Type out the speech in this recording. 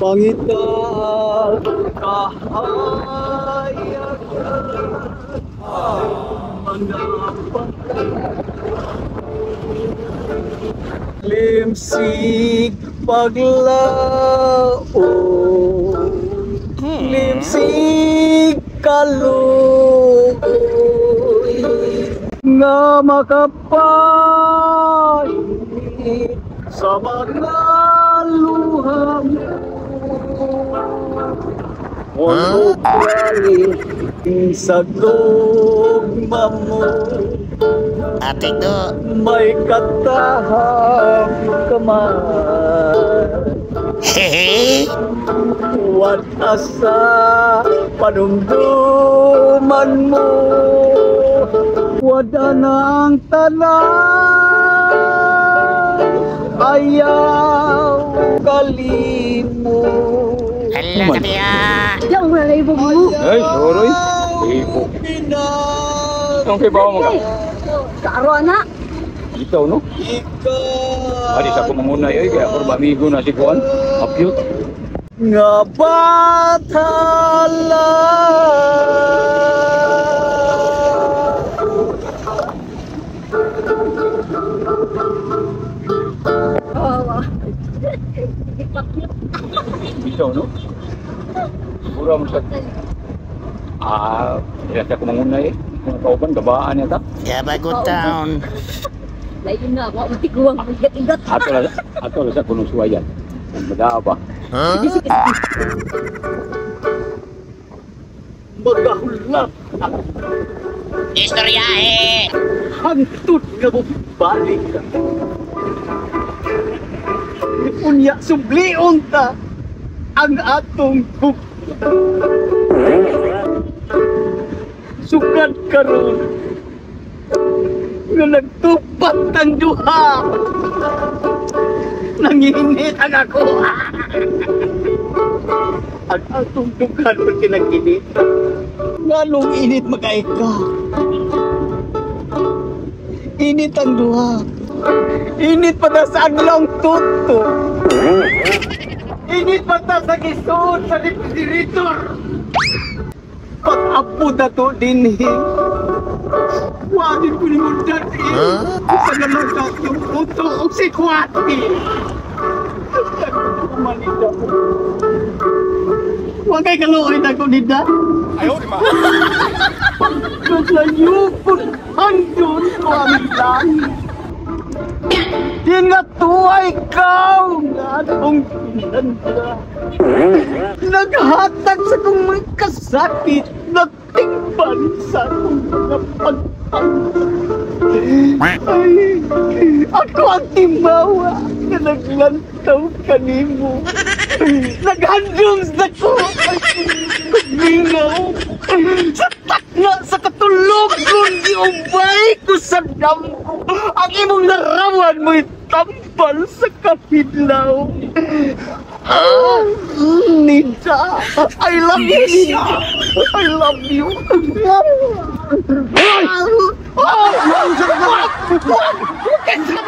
Pangita kahayagan mga limsig paglao, limsig kaluoy nga makapahit sa mga luha mo. Ano kali sa dogma mo, Ate do. may katahang kamay. Hehe. Huwag asa panumduman mo, wala nang tanan, ayaw kalimo. Hala ka diya. Diyan mo na ibo mo. Ay, soroy. Ipo. Ang kibaw mo ka? Karo anak. Ikaw, no? Adi sa kumangunay, ay, kaya ako amigo na si Kuan. Apyot. Nga batala Ikaw, no? Siguro mo sa... Kaya sa kumangunay, kung kauban, gabaan niya ta. Gabagot town. Lain na ako, matiguang igat-igat. Ato sa kunong suwayan. Madaa ba? magahulap Istoryahe. hangtod nga mo balik ka. Unya sublion ta ang atong sukad karon nga nagtupat ang duha, nanginit ang ako. Ang atong dugan mo kinaginit, ngalong init mag-aika. Init ang duha, init pa na sa adlong tuto, init pa ta sa gisod sa refrigerator. Pag-apo na to dinhi, wadin ko ni mo dati sa nalagat yung puto o si Kwati. Manida mo, huwag kay kaluoy na ko nida. Ayaw, di ba? Kasayupon handun ko ang langit. Di nga tuwa ikaw nga atong pinanda. Naghatag sa kong may kasakit, nagtingban sa akong mga pagtanda. Ay, ako ang timawa na naglantaw kanimo. Naghandom sa ko ay kumingaw. Sa takna sa katulog kong giubay ko sa damko. Ang imong larawan mo'y tampal sa kapidlaw. Nida, I love you, Nida. I love you. Ay! Oh! Huwag ka sa